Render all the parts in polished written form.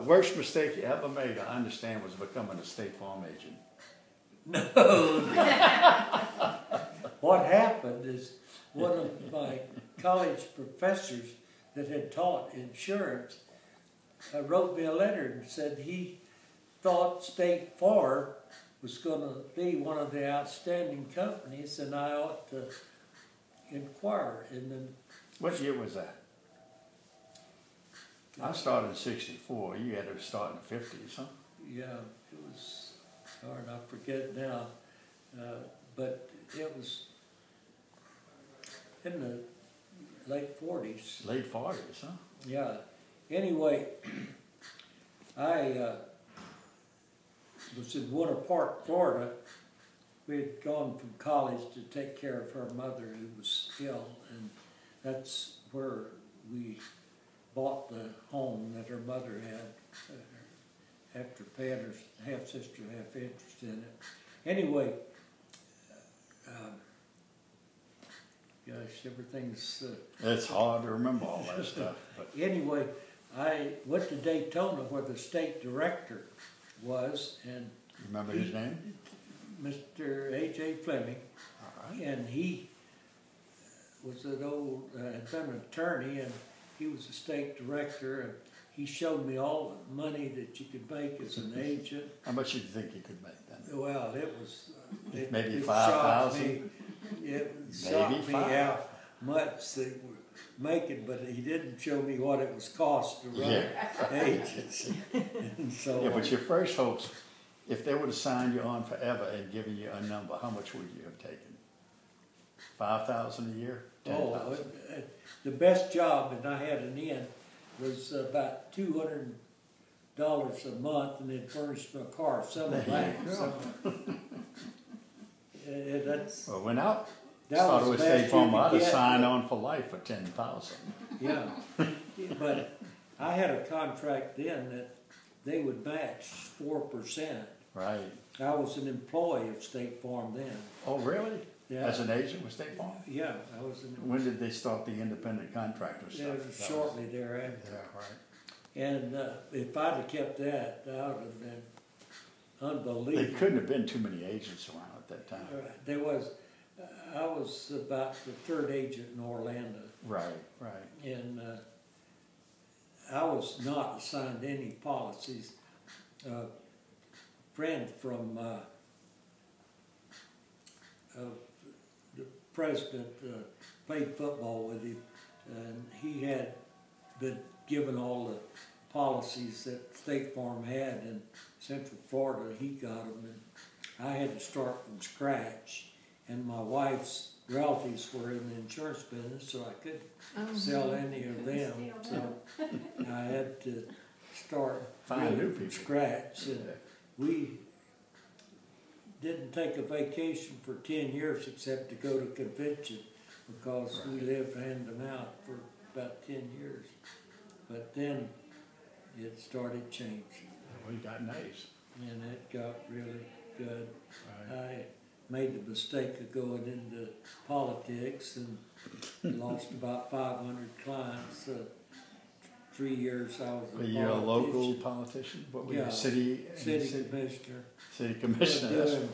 worst mistake you ever made, I understand, was becoming a State Farm agent. No. What happened is one of my college professors that had taught insurance wrote me a letter and said he thought State Farm was going to be one of the outstanding companies and I ought to inquire. And then, What year was that? I started in '64. You had to start in the '50s, huh? yeah, it was hard, I forget now, but it was in the late 40s. Late '40s, huh? Yeah. Anyway, I was in Winter Park, Florida. We had gone from college to take care of her mother who was ill, and that's where we bought the home that her mother had after paying her half-sister half interest in it. Anyway, gosh, everything's... It's hard to remember all that stuff. But Anyway, I went to Daytona where the state director was, and you remember his name? Mr. A.J. Fleming, All right. and he was an old, had been an attorney, and he was a state director, and he showed me all the money that you could make as an agent. How much did you think you could make then? Well, it was... Maybe it 5,000? It shocked me five. how much they were making, but he didn't show me what it was cost to run agents. And so Yeah, but your first hopes, if they would have signed you on forever and given you a number, how much would you have taken? 5,000 a year? 10,000? The best job, and I had an in, was about $200 a month, and they'd furnish me a car, some of that. That's Well, when I that started was with the State best Farm, you I'd could have get. signed on for life for 10,000. Yeah, but I had a contract then that they would match 4%. Right. I was an employee of State Farm then. Oh, really? Yeah. As an agent with State Farm? Yeah, I was an When did they start the independent contractor stuff? It was shortly thereafter. Yeah, right. And if I'd have kept that, that would have been unbelievable. There couldn't have been too many agents around at that time. Right. There was, I was about the third agent in Orlando. Right, right. And I was not assigned any policies. A friend from the president played football with him, and he had been given all the policies that State Farm had in Central Florida. He got them, and I had to start from scratch. And my wife's relatives were in the insurance business, so I couldn't sell any of them. So I had to start Find new from people. scratch. And we didn't take a vacation for 10 years except to go to convention because we lived hand to mouth for about 10 years. But then it started changing. We got nice. And it got really good. Right. I made the mistake of going into politics and lost about 500 clients. 3 years I was a Were you a politician. local politician? What were you, Yeah, city commissioner. City commissioner.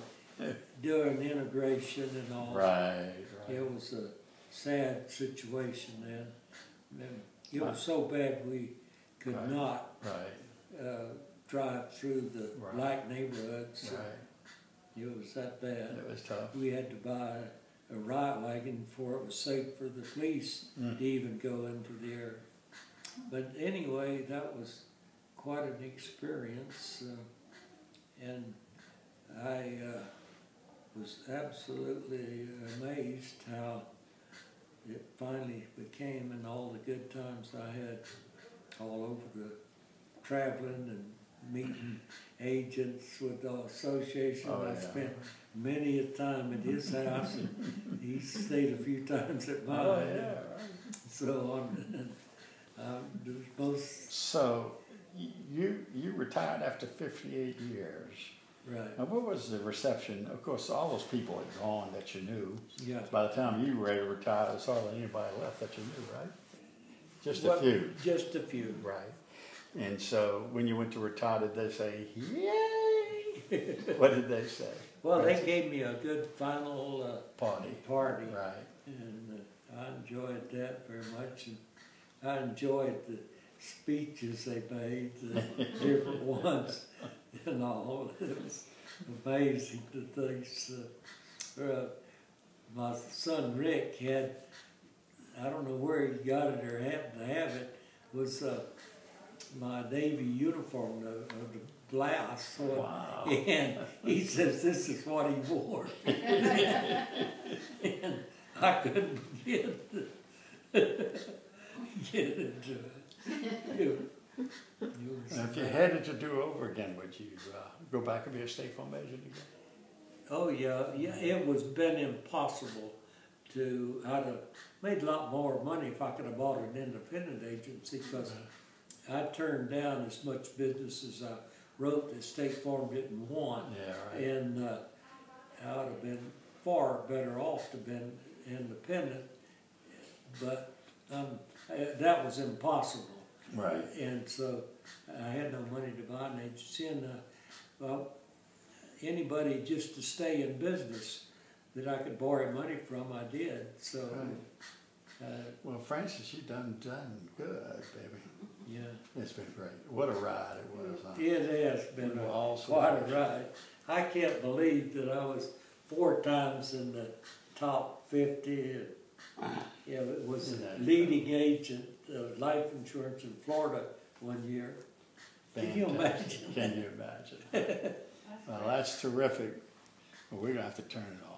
Doing integration and all. Right, right. It was a sad situation then. And it was so bad we could Right. not Right, drive through the Right. black neighborhoods. right. It was that bad. It was tough. We had to buy a riot wagon before it was safe for the police to even go into the area. But anyway, that was quite an experience, and I was absolutely amazed how it finally became, and all the good times I had all over the traveling and meeting agents with the association. Oh, I yeah. spent many a time at his house, and he stayed a few times at mine. Oh, yeah, right. So there's both. So you retired after 58 years. Right. Now, what was the reception? Of course, all those people had gone that you knew. Yeah. By the time you were ready to retire, there's hardly anybody left that you knew, right? Just Well, a few. Just a few. Right. And so when you went to retire, did they say, yay? What did they say? Well, they gave me a good final Party. Right. And I enjoyed that very much. And I enjoyed the speeches they made, the different ones and all. It was amazing the things. My son Rick had, I don't know where he got it or happened to have it, was my Navy uniform, the blouse. Wow. And he says this is what he wore. And I couldn't get into it. If you had it to do over again, would you go back and be a State Farm agent again? Oh yeah, it was been impossible to. I'd have made a lot more money if I could have bought an independent agency, because I turned down as much business as I wrote that State Farm didn't want. Yeah, right. And I would have been far better off to have been independent, but that was impossible. Right. And so I had no money to buy an agency, and well, anybody just to stay in business that I could borrow money from, I did. So, Well, Francis, you've done good, baby. yeah, It's been great. What a ride it was. Huh? it has been quite a ride. I can't believe that I was 4 times in the top 50. Yeah, it was a leading agent of life insurance in Florida one year. Can you imagine? Can you imagine? Well, that's terrific. Well, we're going to have to turn it off.